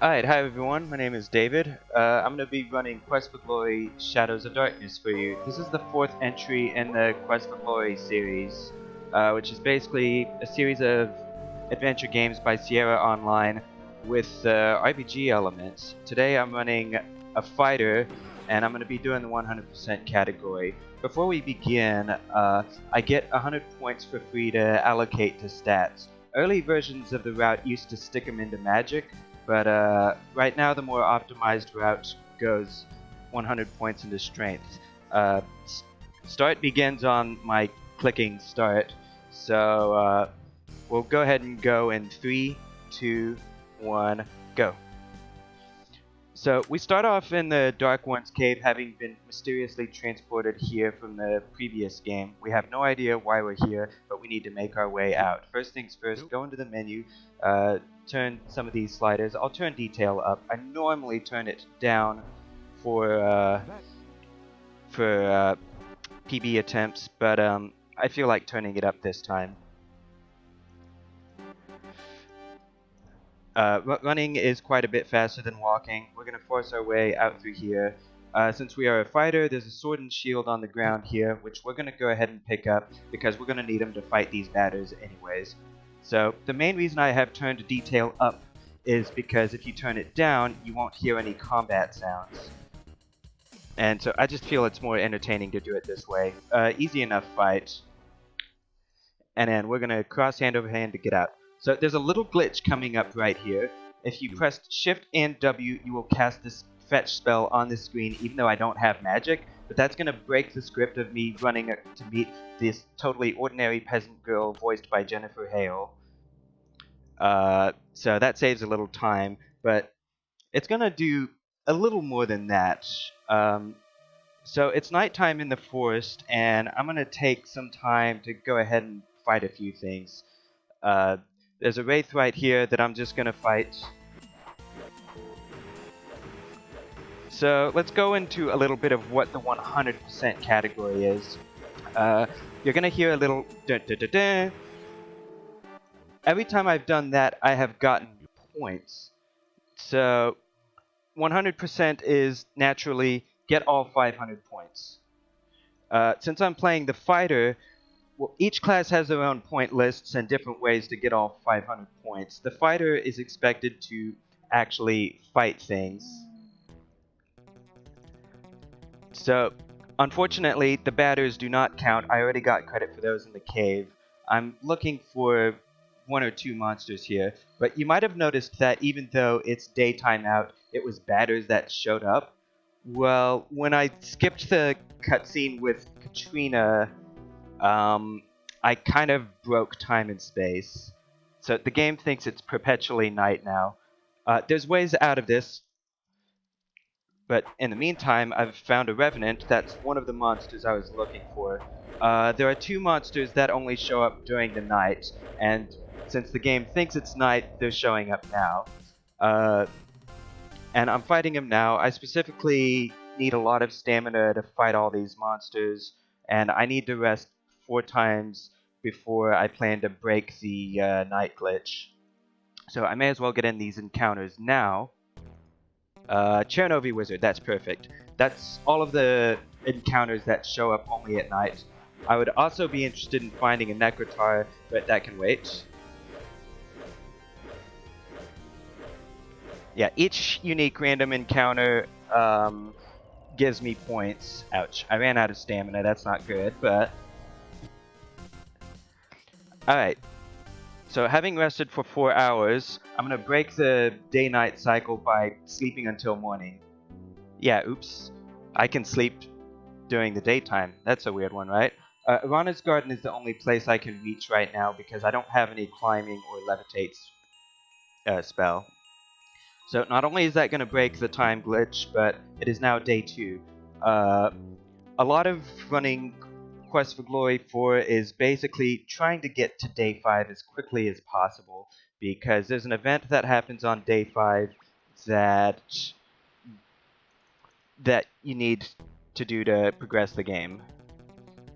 Alright, hi everyone, my name is David. I'm going to be running Quest for Glory Shadows of Darkness for you. This is the fourth entry in the Quest for Glory series, which is basically a series of adventure games by Sierra Online with RPG elements. Today I'm running a fighter, and I'm going to be doing the 100% category. Before we begin, I get 100 points for free to allocate to stats. Early versions of the route used to stick them into magic, but right now the more optimized route goes 100 points into strength. Start begins on my clicking start, so we'll go ahead and go in 3, 2, 1, go. So we start off in the Dark One's cave, having been mysteriously transported here from the previous game. We have no idea why we're here, but we need to make our way out. First things first, go into the menu, turn some of these sliders. I'll turn detail up. I normally turn it down for PB attempts, but I feel like turning it up this time. Running is quite a bit faster than walking. We're going to force our way out through here. Since we are a fighter, there's a sword and shield on the ground here, which we're going to go ahead and pick up because we're going to need them to fight these batters anyways. So the main reason I have turned detail up is because if you turn it down, you won't hear any combat sounds. And so I just feel it's more entertaining to do it this way. Easy enough fight. And then we're going to cross hand over hand to get out. So there's a little glitch coming up right here. If you press Shift and W, you will cast this fetch spell on the screen, even though I don't have magic. But that's going to break the script of me running to meet this totally ordinary peasant girl voiced by Jennifer Hale. So that saves a little time, but it's going to do a little more than that. So it's nighttime in the forest, and I'm going to take some time to go ahead and fight a few things. There's a wraith right here that I'm just going to fight. So let's go into a little bit of what the 100% category is. You're going to hear a little dun-dun-dun-dun. Every time I've done that, I have gotten points. So 100% is naturally get all 500 points. Since I'm playing the fighter, well, each class has their own point lists and different ways to get all 500 points. The fighter is expected to actually fight things. So, unfortunately, the batters do not count. I already got credit for those in the cave. I'm looking for 1 or 2 monsters here, but you might have noticed that even though it's daytime out, it was batters that showed up. Well, when I skipped the cutscene with Katrina, I kind of broke time and space. So the game thinks it's perpetually night now. There's ways out of this, but in the meantime, I've found a revenant. That's one of the monsters I was looking for. There are 2 monsters that only show up during the night, and since the game thinks it's night, they're showing up now. And I'm fighting them now. I specifically need a lot of stamina to fight all these monsters, and I need to rest 4 times before I plan to break the night glitch. So I may as well get in these encounters now. Chernobyl Wizard, that's perfect. That's all of the encounters that show up only at night. I would also be interested in finding a Necrotar, but that can wait. Yeah, each unique random encounter gives me points. Ouch, I ran out of stamina, that's not good, but... Alright, so having rested for 4 hours, I'm going to break the day-night cycle by sleeping until morning. Yeah, oops. I can sleep during the daytime. That's a weird one, right? Rana's Garden is the only place I can reach right now because I don't have any climbing or levitate spell. So not only is that going to break the time glitch, but it is now day 2. A lot of running Quest for Glory 4 is basically trying to get to day 5 as quickly as possible, because there's an event that happens on day 5 that you need to do to progress the game.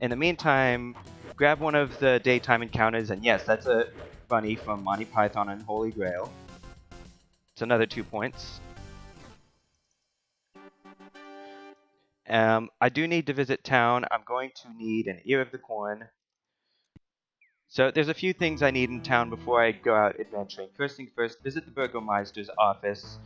In the meantime, grab one of the daytime encounters, and yes, that's a bunny from Monty Python and Holy Grail. It's another 2 points. I do need to visit town. I'm going to need an ear of the corn. So there's a few things I need in town before I go out adventuring. First things first, visit the Burgomeister's office.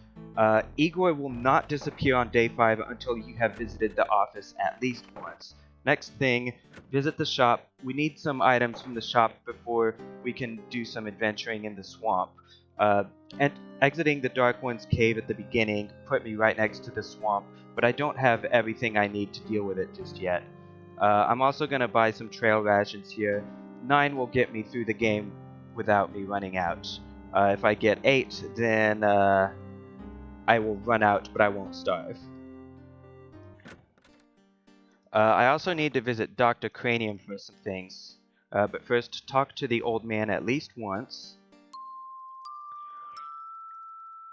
Igor will not disappear on day 5 until you have visited the office at least once. Next thing, visit the shop. We need some items from the shop before we can do some adventuring in the swamp. And exiting the Dark One's cave at the beginning put me right next to the swamp, but I don't have everything I need to deal with it just yet. I'm also going to buy some trail rations here. 9 will get me through the game without me running out. If I get 8, then I will run out, but I won't starve. I also need to visit Dr. Cranium for some things. But first, talk to the old man at least once.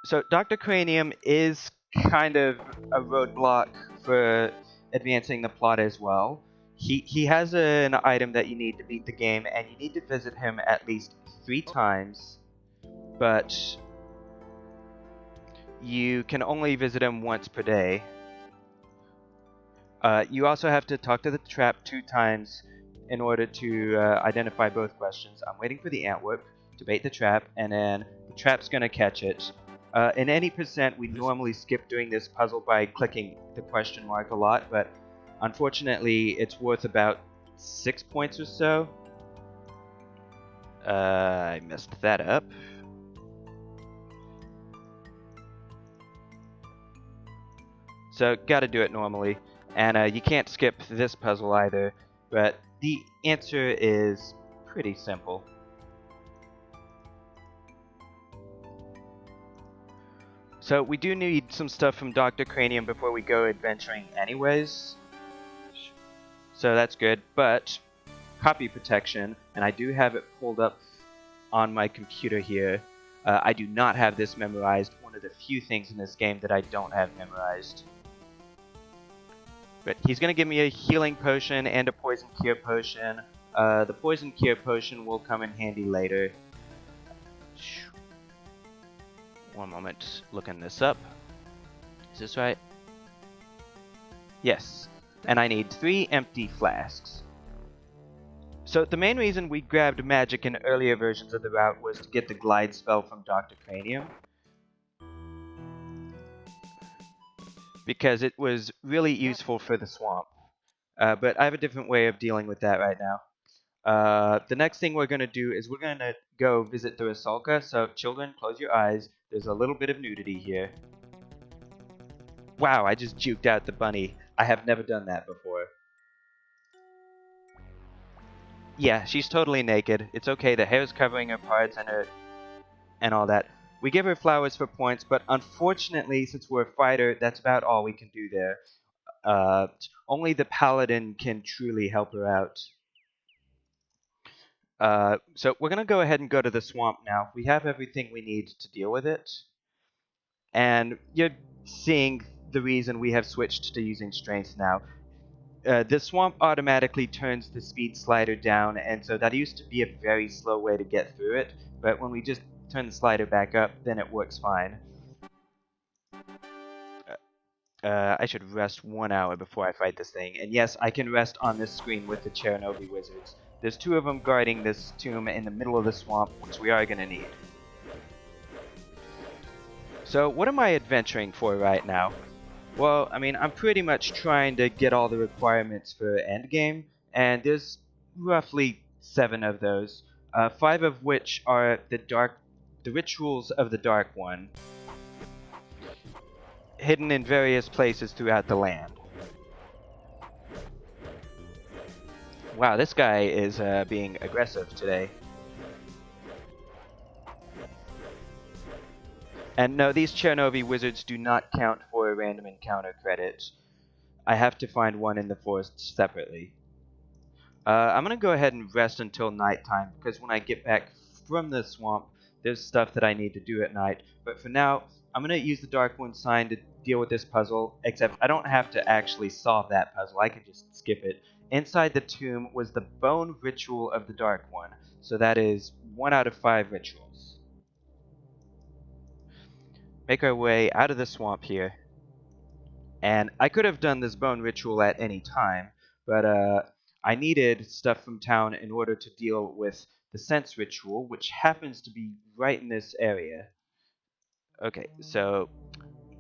So Dr. Cranium is kind of a roadblock for advancing the plot as well. He has an item that you need to beat the game, and you need to visit him at least 3 times, but you can only visit him once per day. You also have to talk to the trap 2 times in order to identify both questions. I'm waiting for the antworp to bait the trap, and then the trap's going to catch it. In any percent, we normally skip doing this puzzle by clicking the question mark a lot, but unfortunately, it's worth about 6 points or so. I messed that up. So, gotta do it normally. And you can't skip this puzzle either, but the answer is pretty simple. So we do need some stuff from Dr. Cranium before we go adventuring anyways. So that's good, but copy protection, and I do have it pulled up on my computer here. I do not have this memorized, one of the few things in this game that I don't have memorized. But he's going to give me a healing potion and a poison cure potion. The poison cure potion will come in handy later. One moment, looking this up. Is this right? Yes. And I need 3 empty flasks. So the main reason we grabbed magic in earlier versions of the route was to get the glide spell from Dr. Cranium. Because it was really useful for the swamp. But I have a different way of dealing with that right now. The next thing we're going to do is we're going to go visit the Rusalka. So children, close your eyes. There's a little bit of nudity here. Wow, I just juked out the bunny. I have never done that before. Yeah, she's totally naked. It's okay, the hair's covering her parts and all that. We give her flowers for points, but unfortunately, since we're a fighter, that's about all we can do there. Only the paladin can truly help her out. So we're going to go ahead and go to the swamp now. We have everything we need to deal with it. And you're seeing the reason we have switched to using strength now. The swamp automatically turns the speed slider down, and so that used to be a very slow way to get through it, but when we just turn the slider back up, then it works fine. I should rest 1 hour before I fight this thing, and yes, I can rest on this screen with the Chernobyl wizards. There's 2 of them guarding this tomb in the middle of the swamp, which we are going to need. So what am I adventuring for right now? Well, I mean, I'm pretty much trying to get all the requirements for endgame, and there's roughly 7 of those, 5 of which are the rituals of the Dark One, hidden in various places throughout the land. Wow, this guy is being aggressive today. And no, these Chernobyl wizards do not count for a random encounter credit. I have to find one in the forest separately. I'm going to go ahead and rest until nighttime, because when I get back from the swamp, there's stuff that I need to do at night. But for now, I'm going to use the Dark One sign to deal with this puzzle, except I don't have to actually solve that puzzle. I can just skip it. Inside the tomb was the bone ritual of the Dark One, so that is 1 out of 5 rituals. make our way out of the swamp here. And I could have done this bone ritual at any time, but I needed stuff from town in order to deal with the sense ritual, which happens to be right in this area. Okay, so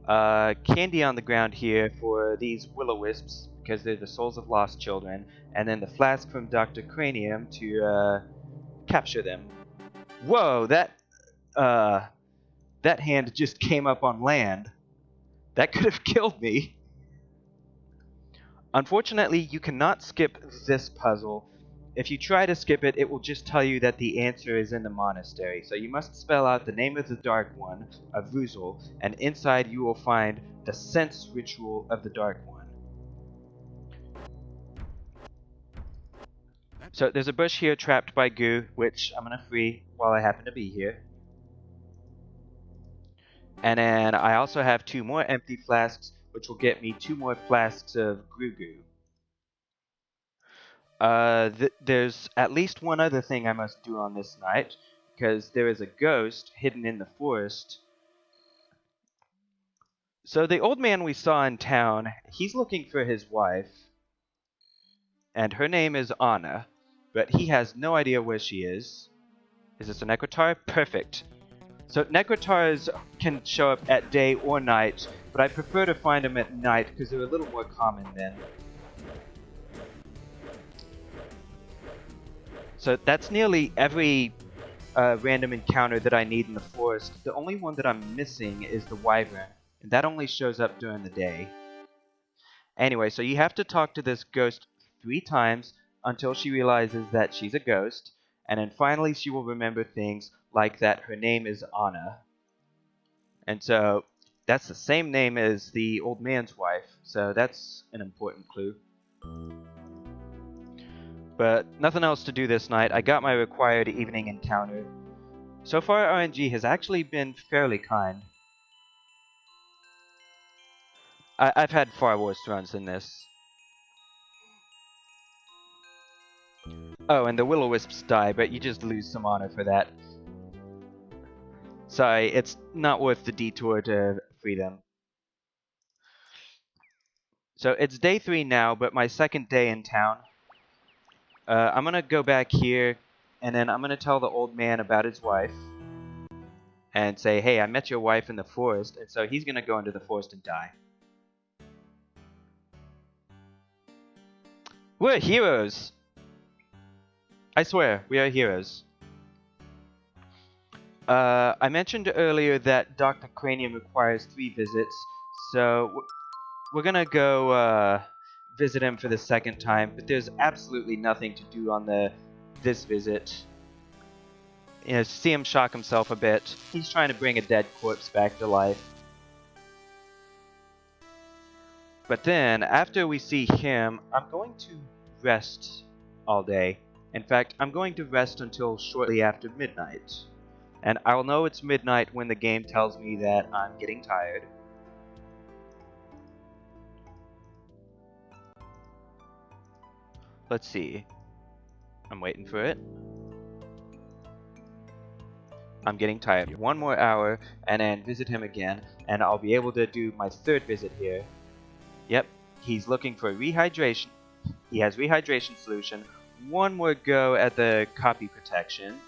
candy on the ground here for these will-o-wisps, because they're the souls of lost children, and then the flask from Dr. Cranium to capture them. Whoa, that hand just came up on land. That could have killed me. Unfortunately, you cannot skip this puzzle. If you try to skip it, it will just tell you that the answer is in the monastery. So you must spell out the name of the Dark One, of Vuzul, and inside you will find the sense ritual of the Dark One. So there's a bush here trapped by goo, which I'm going to free while I happen to be here. And then I also have 2 more empty flasks, which will get me 2 more flasks of Groo Goo. There's at least one other thing I must do on this night, because there is a ghost hidden in the forest. So the old man we saw in town, he's looking for his wife, and her name is Anna, but he has no idea where she is. Is this a Necrotar? Perfect. So Necrotars can show up at day or night, but I prefer to find them at night because they're a little more common then. So that's nearly every random encounter that I need in the forest. The only one that I'm missing is the wyvern, and that only shows up during the day. Anyway, so you have to talk to this ghost 3 times until she realizes that she's a ghost, and then finally she will remember things like that her name is Anna. And so that's the same name as the old man's wife, so that's an important clue. But nothing else to do this night. I got my required evening encounter. So far, RNG has actually been fairly kind. I've had far worse runs than this. Oh, and the will-o-wisps die, but you just lose some honor for that. Sorry, it's not worth the detour to free them. So it's day 3 now, but my second day in town. I'm gonna go back here, and then I'm gonna tell the old man about his wife. And say, hey, I met your wife in the forest, and so he's gonna go into the forest and die. We're heroes! I swear, we are heroes. I mentioned earlier that Dr. Cranium requires 3 visits, so we're gonna go visit him for the second time, but there's absolutely nothing to do on this visit. You know, see him shock himself a bit. He's trying to bring a dead corpse back to life. But then, after we see him, I'm going to rest all day. In fact, I'm going to rest until shortly after midnight. And I'll know it's midnight when the game tells me that I'm getting tired. Let's see. I'm waiting for it. I'm getting tired. 1 more hour, and then visit him again, and I'll be able to do my 3rd visit here. Yep, he's looking for rehydration. He has rehydration solution. 1 more go at the copy protection.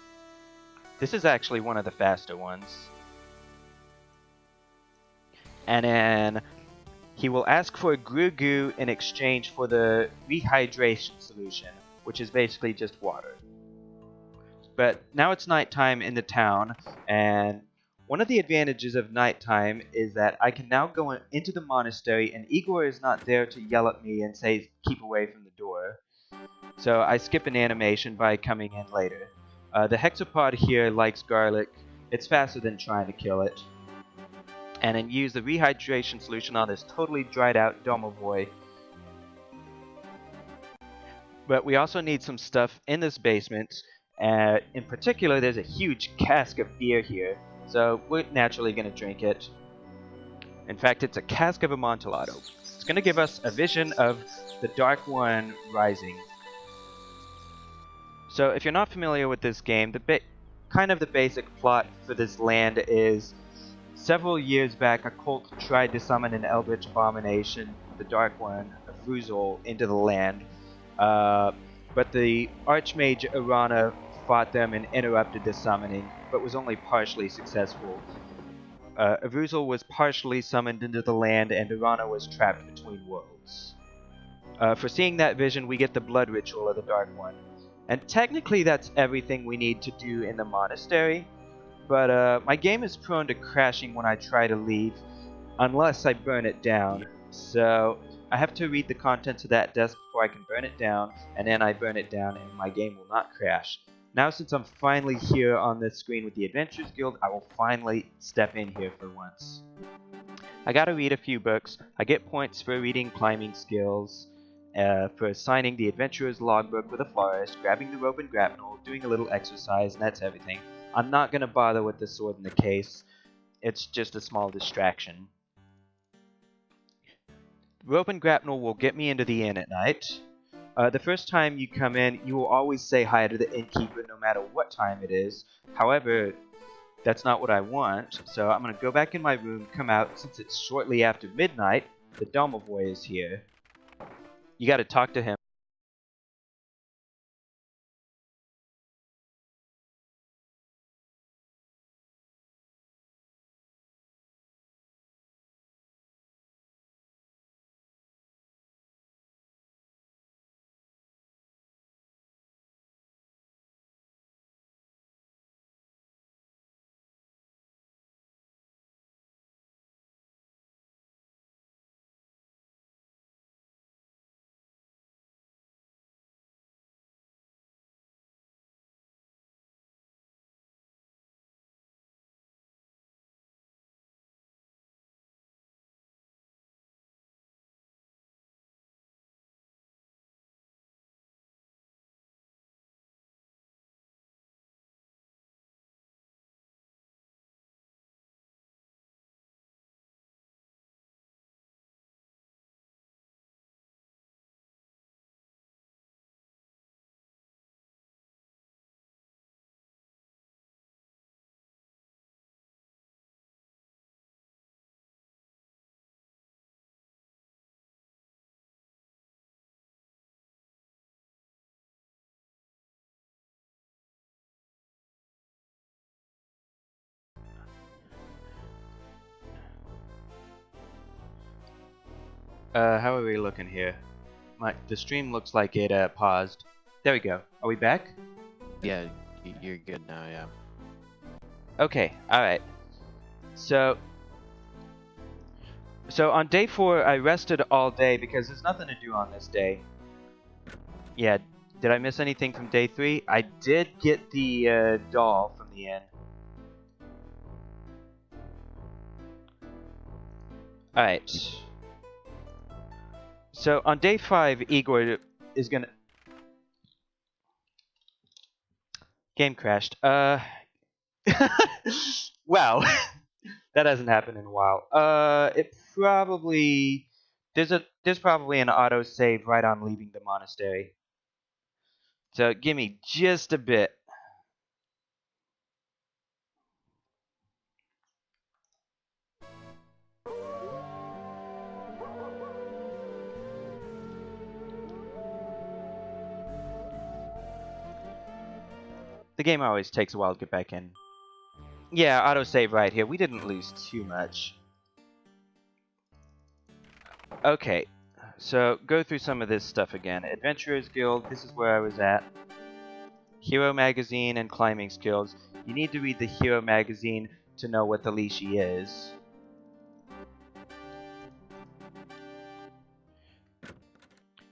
This is actually one of the faster ones. And then he will ask for a Groo Goo in exchange for the rehydration solution, which is basically just water. But now it's nighttime in the town, and one of the advantages of nighttime is that I can now go into the monastery, and Igor is not there to yell at me and say, keep away from the door. So I skip an animation by coming in later. The hexapod here likes garlic. It's faster than trying to kill it. And then use the rehydration solution on this totally dried out Domovoy. But we also need some stuff in this basement. In particular, there's a huge cask of beer here, so we're naturally going to drink it. In fact, it's a cask of Amontillado. It's going to give us a vision of the Dark One rising. So if you're not familiar with this game, kind of the basic plot for this land is several years back, a cult tried to summon an eldritch abomination, the Dark One, Vruzul, into the land. But the Archmage Arana fought them and interrupted the summoning, but was only partially successful. Vruzul was partially summoned into the land, and Arana was trapped between worlds. For seeing that vision, we get the blood ritual of the Dark One. And technically that's everything we need to do in the monastery, but my game is prone to crashing when I try to leave, unless I burn it down. So I have to read the contents of that desk before I can burn it down, and then I burn it down and my game will not crash. Now since I'm finally here on this screen with the Adventurers Guild, I will finally step in here for once. I gotta read a few books. I get points for reading climbing skills, for signing the Adventurer's Logbook with a florist, grabbing the rope and grapnel, doing a little exercise, and that's everything. I'm not gonna bother with the sword in the case. It's just a small distraction. Rope and grapnel will get me into the inn at night. The first time you come in, you will always say hi to the innkeeper no matter what time it is. However, that's not what I want, so I'm going to go back in my room, come out. Since it's shortly after midnight, the domovoi is here. You got to talk to him. How are we looking here? The stream looks like it paused. There we go. Are we back? Yeah, you're good now, yeah. Okay, alright. So on day 4, I rested all day because there's nothing to do on this day. Yeah, did I miss anything from day 3? I did get the doll from the inn. Alright. So on day 5, Igor is gonna... Game crashed. Wow. That hasn't happened in a while. It probably... There's probably an autosave right on leaving the monastery. So give me just a bit. The game always takes a while to get back in. Yeah, autosave right here. We didn't lose too much. Okay, so go through some of this stuff again. Adventurers Guild, this is where I was at. Hero Magazine and Climbing Skills. You need to read the Hero Magazine to know what the Lishi is.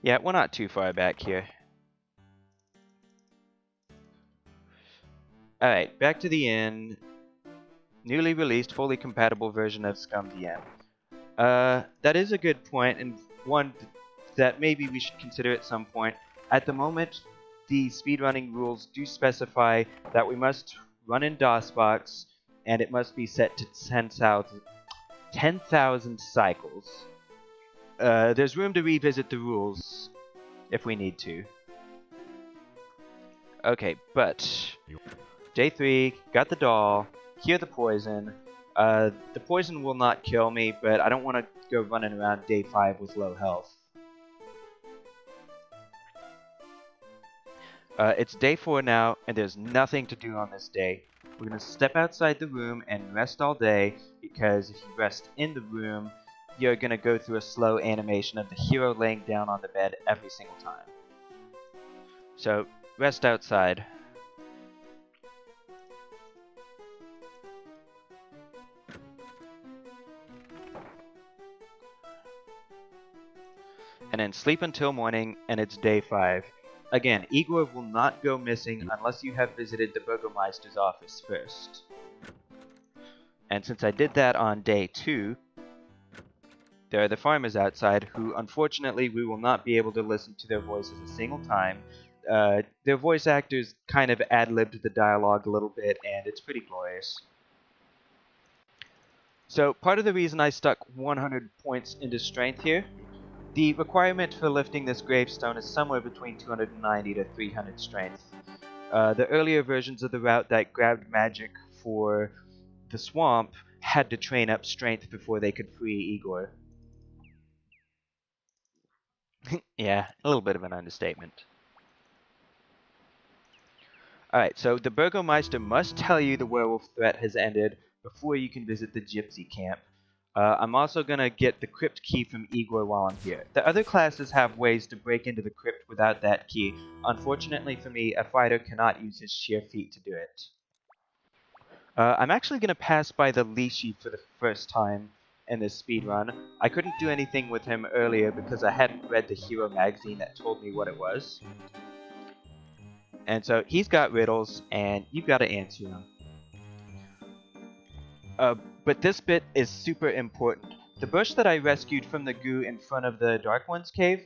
Yeah, we're not too far back here. Alright, back to the inn. Newly released, fully compatible version of Scum DM. That is a good point, and one that maybe we should consider at some point. At the moment, the speedrunning rules do specify that we must run in DOSBox, and it must be set to 10,000 cycles. There's room to revisit the rules if we need to. Okay, but day 3, got the doll, hear the poison. The poison will not kill me, but I don't want to go running around day 5 with low health. It's day 4 now, and there's nothing to do on this day. We're going to step outside the room and rest all day, because if you rest in the room, you're going to go through a slow animation of the hero laying down on the bed every single time. So, rest outside. And then sleep until morning, and it's day 5. Again, Igor will not go missing unless you have visited the Burgomeister's office first. And since I did that on day 2, there are the farmers outside who, unfortunately, we will not be able to listen to their voices a single time. Their voice actors kind of ad-libbed the dialogue a little bit, and it's pretty glorious. So, part of the reason I stuck 100 points into strength here, the requirement for lifting this gravestone is somewhere between 290 to 300 strength. The earlier versions of the route that grabbed magic for the swamp had to train up strength before they could free Igor. Yeah, a little bit of an understatement. Alright, so the Burgomeister must tell you the werewolf threat has ended before you can visit the gypsy camp. I'm also going to get the crypt key from Igor while I'm here. The other classes have ways to break into the crypt without that key. Unfortunately for me, a fighter cannot use his sheer feet to do it. I'm actually going to pass by the Lishi for the first time in this speedrun. I couldn't do anything with him earlier because I hadn't read the Hero magazine that told me what it was. And so he's got riddles, and you've got to answer them. But this bit is super important. The bush that I rescued from the goo in front of the Dark One's cave,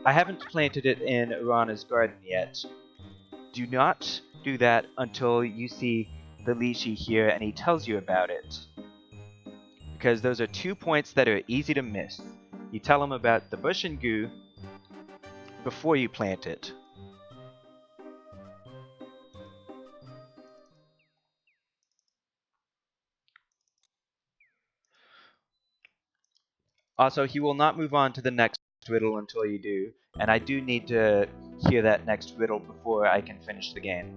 I haven't planted it in Rana's garden yet. Do not do that until you see the Lishi here and he tells you about it. Because those are 2 points that are easy to miss. You tell him about the bush and goo before you plant it. Also, he will not move on to the next riddle until you do, and I do need to hear that next riddle before I can finish the game.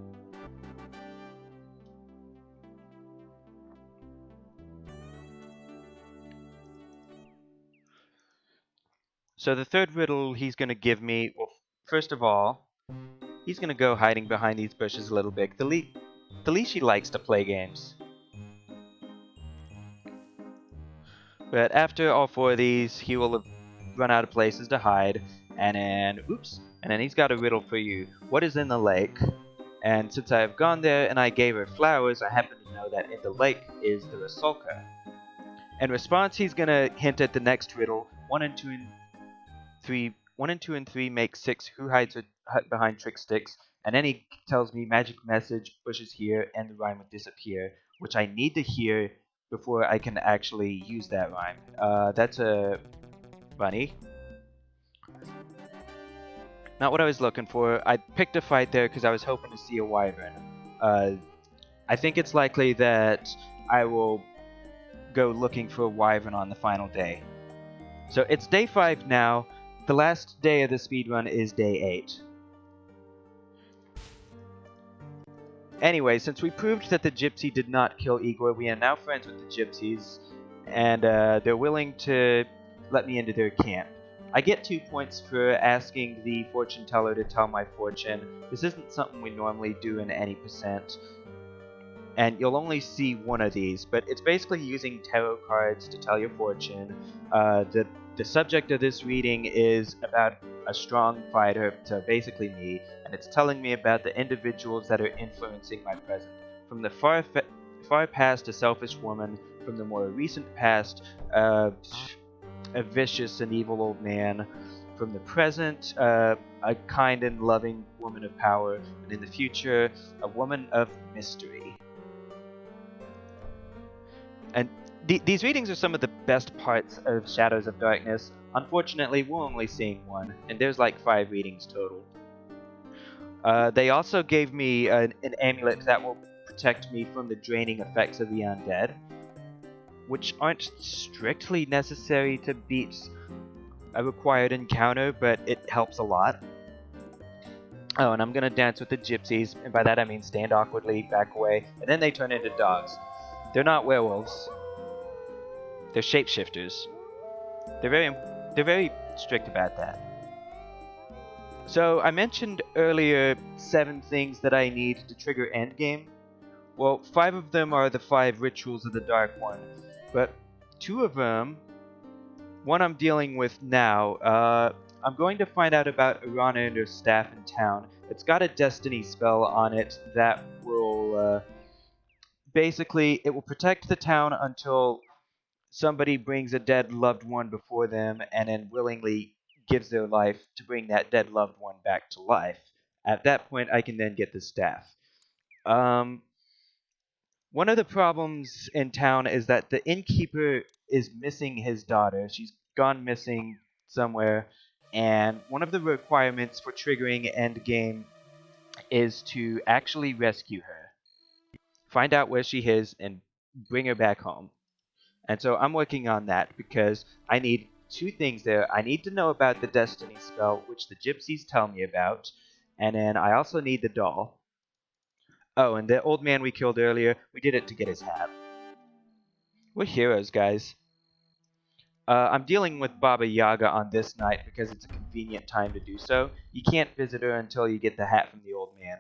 So the third riddle he's going to give me, well, first of all, he's going to go hiding behind these bushes a little bit. The Lishi likes to play games. But after all 4 of these, he will have run out of places to hide, and then he's got a riddle for you. What is in the lake? And since I have gone there and I gave her flowers, I happen to know that in the lake is the Rusalka. In response, he's gonna hint at the next riddle. 1 and 2 and 3 make 6. Who hides a hut behind trick sticks? And then he tells me magic message, bushes here, and the rhyme would disappear, which I need to hear before I can actually use that rhyme. That's a bunny. Not what I was looking for. I picked a fight there because I was hoping to see a wyvern. I think it's likely that I will go looking for a wyvern on the final day. So it's day 5 now. The last day of the speedrun is day 8. Anyway, since we proved that the gypsy did not kill Igor, we are now friends with the gypsies, and they're willing to let me into their camp. I get 2 points for asking the fortune teller to tell my fortune. This isn't something we normally do in any percent, and you'll only see one of these, but it's basically using tarot cards to tell your fortune. The subject of this reading is about a strong fighter, so basically me, and it's telling me about the individuals that are influencing my present. From the far past, a selfish woman. From the more recent past, a vicious and evil old man. From the present, a kind and loving woman of power. And in the future, a woman of mystery. And these readings are some of the best parts of Shadows of Darkness. Unfortunately, we're only seeing one, and there's like 5 readings total. They also gave me an amulet that will protect me from the draining effects of the undead. which aren't strictly necessary to beat a required encounter, but it helps a lot. Oh, and I'm gonna dance with the gypsies, and by that I mean stand awkwardly, back away, and then they turn into dogs. They're not werewolves. They're shapeshifters. They're very strict about that. So I mentioned earlier 7 things that I need to trigger endgame. Well, 5 of them are the 5 rituals of the Dark One, but 2 of them, one I'm dealing with now. I'm going to find out about Irana and her staff in town. It's got a destiny spell on it that will, basically, it will protect the town until somebody brings a dead loved one before them and then willingly gives their life to bring that dead loved one back to life. At that point, I can then get the staff. One of the problems in town is that the innkeeper is missing his daughter. She's gone missing somewhere, and one of the requirements for triggering endgame is to actually rescue her, find out where she is, and bring her back home. And so I'm working on that because I need 2 things there. I need to know about the destiny spell, which the gypsies tell me about, and then I also need the doll. Oh, and the old man we killed earlier, we did it to get his hat. We're heroes, guys. I'm dealing with Baba Yaga on this night because it's a convenient time to do so. You can't visit her until you get the hat from the old man.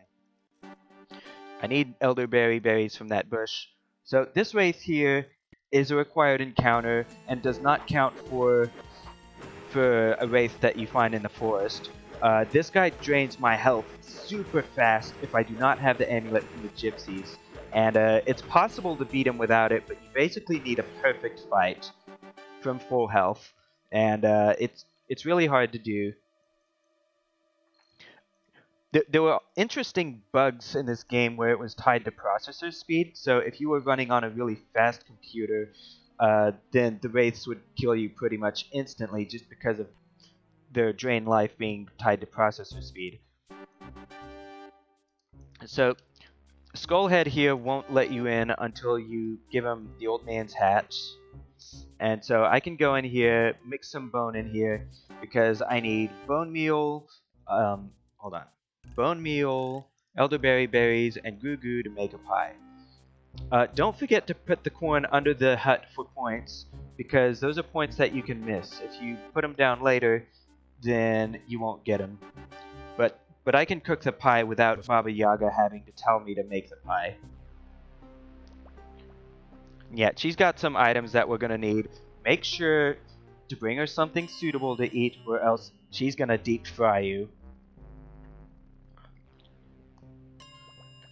I need elderberry berries from that bush. So this wraith here is a required encounter and does not count for a wraith that you find in the forest. This guy drains my health super fast if I do not have the amulet from the gypsies. And it's possible to beat him without it, but you basically need a perfect fight from full health, and it's really hard to do. There were interesting bugs in this game where it was tied to processor speed, so if you were running on a really fast computer, then the wraiths would kill you pretty much instantly just because of their drain life being tied to processor speed. So Skullhead here won't let you in until you give him the old man's hat. And so I can go in here, mix some bone in here, because I need bone meal, hold on, bone meal, elderberry berries, and goo goo to make a pie. Don't forget to put the corn under the hut for points, because those are points that you can miss. If you put them down later, then you won't get them. But I can cook the pie without Baba Yaga having to tell me to make the pie. Yeah, she's got some items that we're gonna need. Make sure to bring her something suitable to eat, or else she's gonna deep fry you.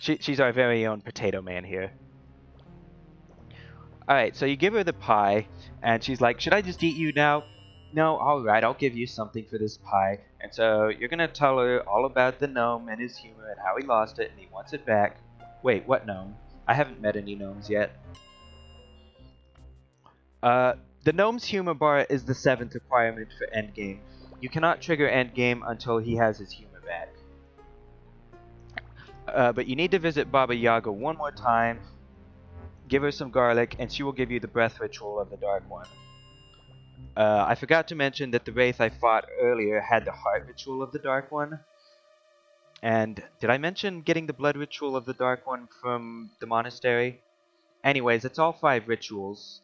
She's our very own potato man here. Alright, so you give her the pie, and she's like, should I just eat you now? No, alright, I'll give you something for this pie. And so you're gonna tell her all about the gnome and his humor and how he lost it and he wants it back. Wait, what gnome? I haven't met any gnomes yet. The gnome's humor bar is the 7th requirement for endgame. You cannot trigger endgame until he has his humor back. But you need to visit Baba Yaga one more time, give her some garlic, and she will give you the breath ritual of the Dark One. I forgot to mention that the wraith I fought earlier had the heart ritual of the Dark One. And did I mention getting the blood ritual of the Dark One from the monastery? Anyways, it's all 5 rituals.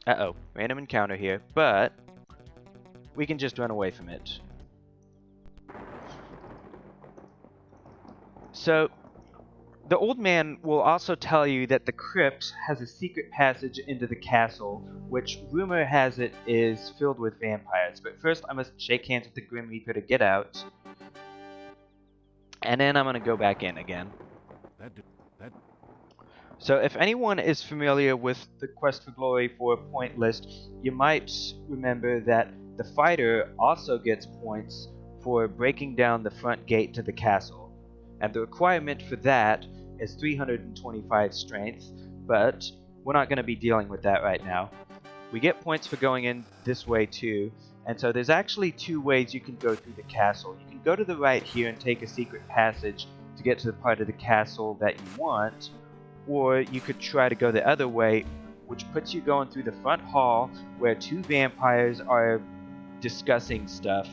Uh-oh, random encounter here, but we can just run away from it. So, the old man will also tell you that the crypt has a secret passage into the castle, which rumor has it is filled with vampires. But first I must shake hands with the Grim Reaper to get out. And then I'm gonna go back in again. So if anyone is familiar with the Quest for Glory 4 point list, you might remember that the fighter also gets points for breaking down the front gate to the castle. And the requirement for that is 325 strength, but we're not going to be dealing with that right now. We get points for going in this way too, and so there's actually 2 ways you can go through the castle. You can go to the right here and take a secret passage to get to the part of the castle that you want, or you could try to go the other way, which puts you going through the front hall where two vampires are discussing stuff.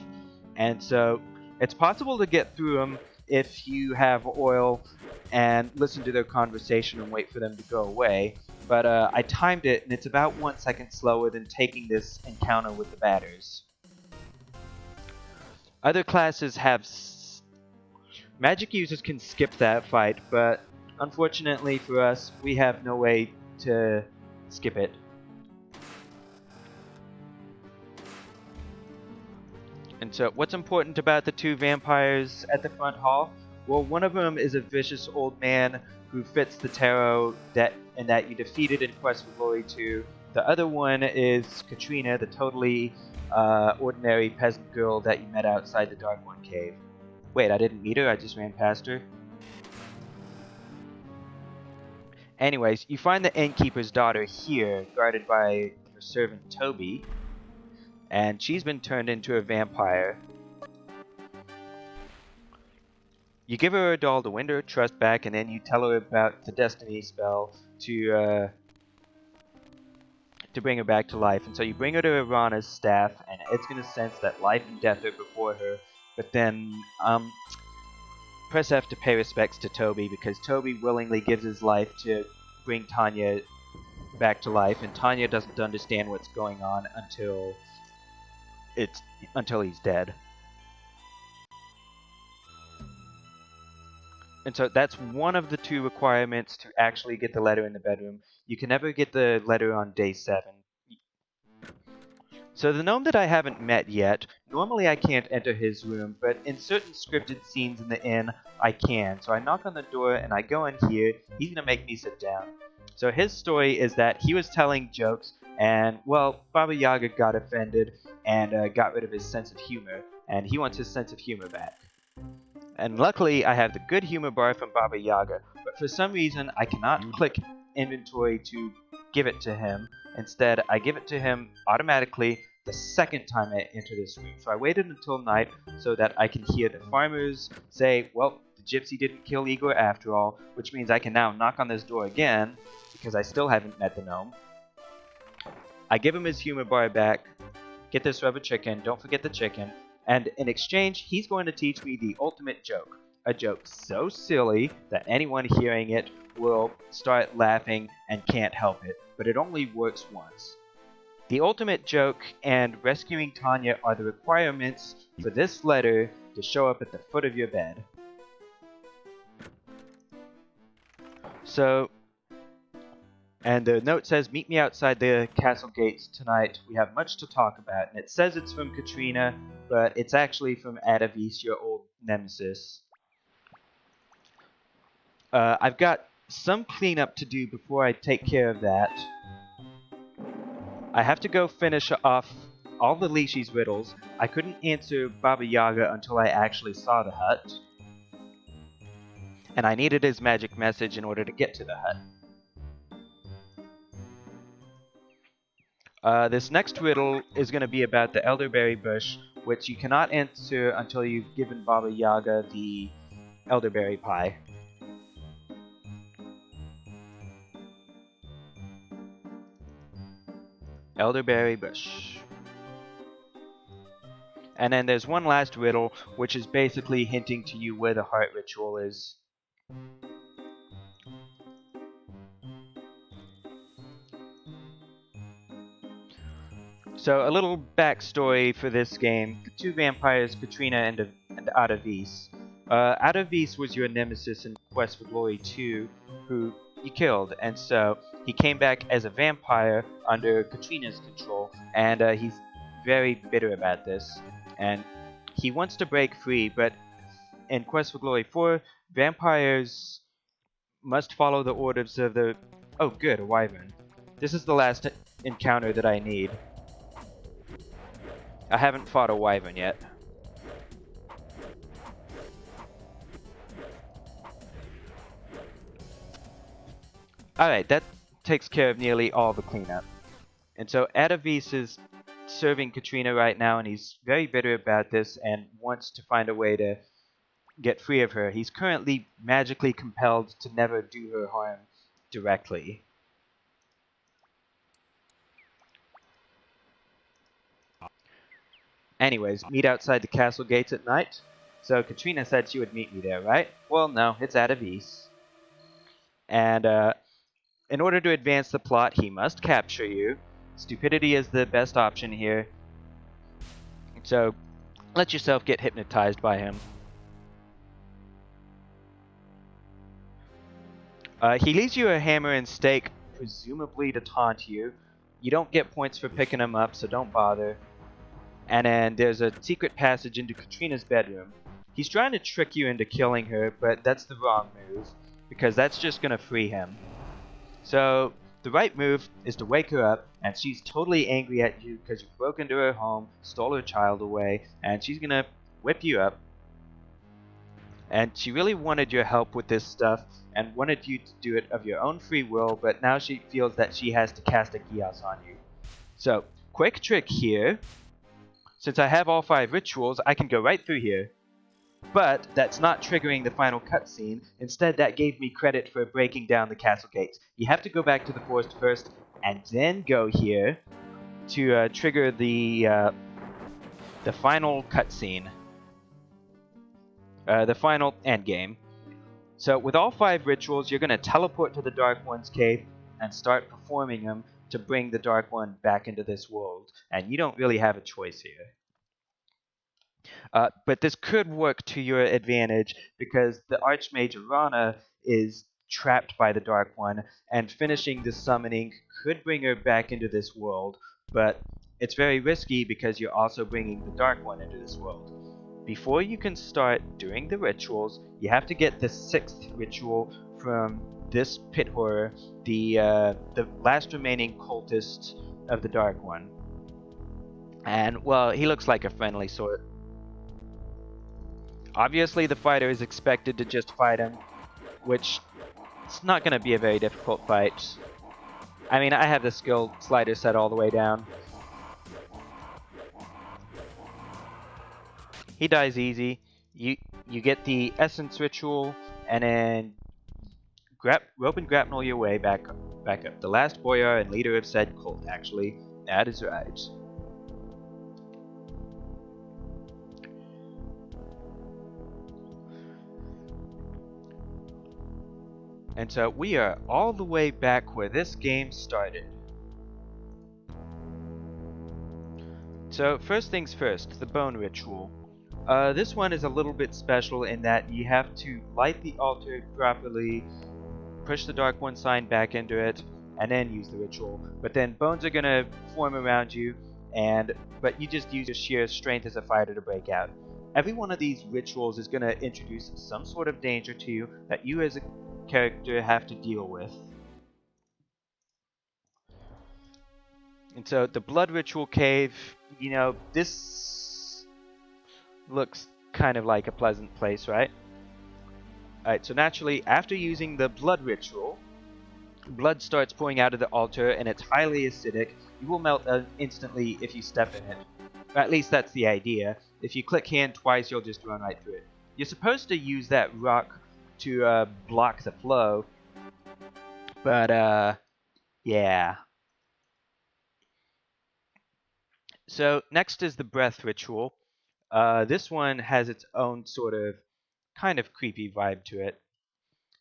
And so it's possible to get through them if you have oil and listen to their conversation and wait for them to go away. But I timed it, and it's about 1 second slower than taking this encounter with the batters. Other classes have... Magic users can skip that fight, but unfortunately for us, we have no way to skip it. And so, what's important about the two vampires at the front hall? Well, one of them is a vicious old man who fits the tarot that you defeated in Quest for Glory 2. The other one is Katrina, the totally ordinary peasant girl that you met outside the Dark One cave. Wait, I didn't meet her, I just ran past her. Anyways, you find the innkeeper's daughter here, guarded by her servant Toby, and she's been turned into a vampire. You give her a doll to win her trust back, and then you tell her about the destiny spell to bring her back to life. And so you bring her to Irana's staff, and it's going to sense that life and death are before her. But then press F to pay respects to Toby, because Toby willingly gives his life to bring Tanya back to life, and Tanya doesn't understand what's going on until he's dead. And so that's one of the two requirements to actually get the letter in the bedroom. You can never get the letter on day 7. So the gnome that I haven't met yet, normally I can't enter his room, but in certain scripted scenes in the inn, I can. So I knock on the door and I go in here. He's gonna make me sit down. So his story is that he was telling jokes, and well, Baba Yaga got offended and got rid of his sense of humor, and he wants his sense of humor back. And luckily, I have the good humor bar from Baba Yaga, but for some reason, I cannot click inventory to give it to him. Instead, I give it to him automatically the second time I enter this room. So I waited until night so that I can hear the farmers say, well, the gypsy didn't kill Igor after all, which means I can now knock on this door again, because I still haven't met the gnome. I give him his humor bar back, get this rubber chicken, don't forget the chicken, and in exchange, he's going to teach me the ultimate joke. A joke so silly that anyone hearing it will start laughing and can't help it, but it only works once. The ultimate joke and rescuing Tanya are the requirements for this letter to show up at the foot of your bed. So, and the note says, meet me outside the castle gates tonight. We have much to talk about. And it says it's from Katrina, but it's actually from Adavis, your old nemesis. I've got some cleanup to do before I take care of that. I have to go finish off all the Lishi's riddles. I couldn't answer Baba Yaga until I actually saw the hut. And I needed his magic message in order to get to the hut. This next riddle is going to be about the elderberry bush, which you cannot answer until you've given Baba Yaga the elderberry pie. Elderberry bush. And then there's one last riddle, which is basically hinting to you where the heart ritual is. So a little backstory for this game. The two vampires, Katrina and Adavis. Adavis was your nemesis in Quest for Glory 2, who you killed, and so he came back as a vampire under Katrina's control, and he's very bitter about this, and he wants to break free, but in Quest for Glory 4, vampires must follow the orders of the... Oh good, a wyvern. This is the last encounter that I need. I haven't fought a wyvern yet. Alright, that takes care of nearly all the cleanup. And so Adavis is serving Katrina right now, and he's very bitter about this and wants to find a way to get free of her. He's currently magically compelled to never do her harm. directly. Anyways, meet outside the castle gates at night. So Katrina said she would meet me there, right? Well, no, it's Adavis. And in order to advance the plot, he must capture you. Stupidity is the best option here. So let yourself get hypnotized by him. He leaves you a hammer and stake, presumably to taunt you. You don't get points for picking him up, so don't bother. And then there's a secret passage into Katrina's bedroom. He's trying to trick you into killing her, but that's the wrong move, because that's just gonna free him. So the right move is to wake her up, and she's totally angry at you because you broke into her home, stole her child away, and she's gonna whip you up. And she really wanted your help with this stuff, and wanted you to do it of your own free will, but now she feels that she has to cast a Gios on you. So, quick trick here. Since I have all 5 rituals, I can go right through here. But that's not triggering the final cutscene. Instead, that gave me credit for breaking down the castle gates. You have to go back to the forest first, and then go here to trigger the final cutscene, the final endgame. So with all 5 rituals, you're going to teleport to the Dark One's cave and start performing them to bring the Dark One back into this world. And you don't really have a choice here. But this could work to your advantage because the Archmage Arana is trapped by the Dark One, and finishing the summoning could bring her back into this world, but it's very risky because you're also bringing the Dark One into this world. Before you can start doing the rituals, you have to get the 6th ritual from this pit horror, the last remaining cultist of the Dark One. And, well, he looks like a friendly sort. Obviously, the fighter is expected to just fight him, which it's not going to be a very difficult fight. I mean, I have the skill slider set all the way down. He dies easy. You get the essence ritual, and then rope and grapnel your way back up. The last boyar and leader of said cult, actually. That is right. And so we are all the way back where this game started. So first things first, the bone ritual. This one is a little bit special in that you have to light the altar properly, push the Dark One sign back into it, and then use the ritual. But then bones are gonna form around you, but you just use your sheer strength as a fighter to break out. Every one of these rituals is gonna introduce some sort of danger to you that you as a character have to deal with. And so the blood ritual cave, you know, this looks kind of like a pleasant place, right? Alright, so naturally, after using the blood ritual, blood starts pouring out of the altar and it's highly acidic. You will melt instantly if you step in it. Or at least that's the idea. If you click hand twice, you'll just run right through it. You're supposed to use that rock to block the flow, but yeah. So next is the breath ritual. This one has its own sort of kind of creepy vibe to it.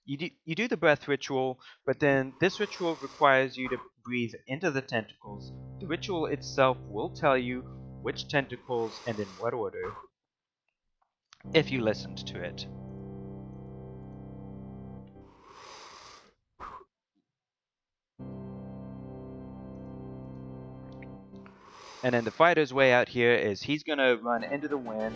You do the breath ritual, but then this ritual requires you to breathe into the tentacles. The ritual itself will tell you which tentacles and in what order, if you listened to it. And then the fighter's way out here is he's gonna run into the wind,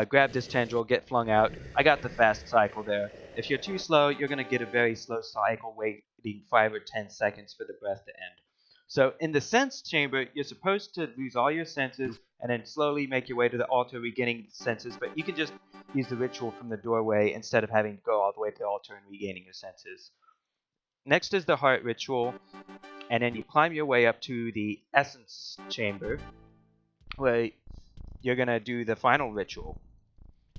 grab this tendril, get flung out. I got the fast cycle there. If you're too slow, you're going to get a very slow cycle waiting 5 or 10 seconds for the breath to end. So in the sense chamber, you're supposed to lose all your senses and then slowly make your way to the altar regaining the senses, but you can just use the ritual from the doorway instead of having to go all the way to the altar and regaining your senses. Next is the heart ritual, and then you climb your way up to the essence chamber, where you're going to do the final ritual.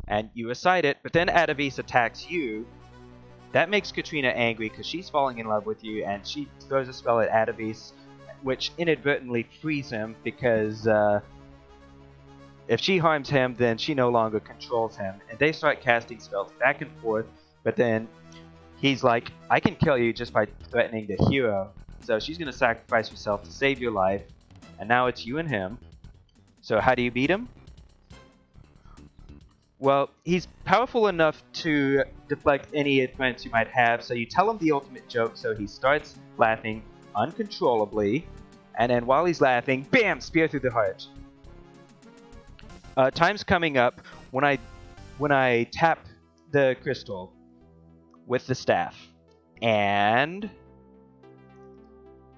And you recite it, but then Adavis attacks you, That makes Katrina angry because she's falling in love with you, and she throws a spell at Atavis, which inadvertently frees him because if she harms him, then she no longer controls him. And they start casting spells back and forth, but then he's like, I can kill you just by threatening the hero. So she's going to sacrifice herself to save your life, and now it's you and him. So how do you beat him? Well, he's powerful enough to deflect any threats you might have, so you tell him the ultimate joke, so he starts laughing uncontrollably, and then while he's laughing, BAM! Spear through the heart. Time's coming up when I tap the crystal with the staff. And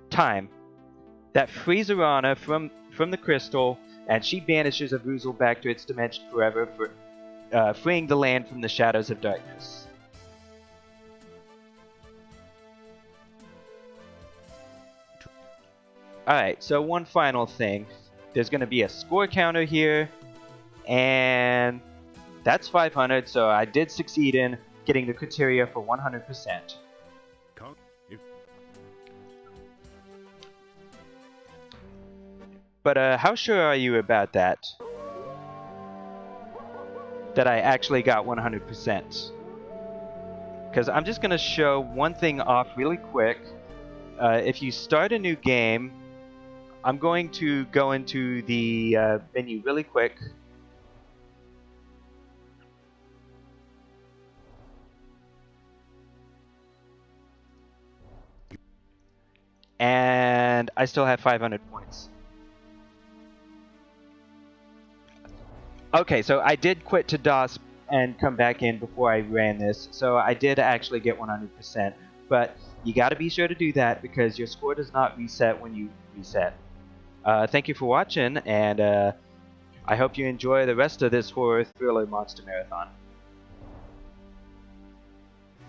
time. That frees Arana from the crystal, and she banishes Avuzal back to its dimension forever, freeing the land from the shadows of darkness. Alright, so one final thing. There's going to be a score counter here, and that's 500, so I did succeed in getting the criteria for 100%. But how sure are you about that? That I actually got 100%? Because I'm just going to show one thing off really quick. If you start a new game, I'm going to go into the menu really quick. And I still have 500 points. Okay, so I did quit to DOS and come back in before I ran this, so I did actually get 100%. But you gotta be sure to do that because your score does not reset when you reset. Thank you for watching, and I hope you enjoy the rest of this horror thriller monster marathon.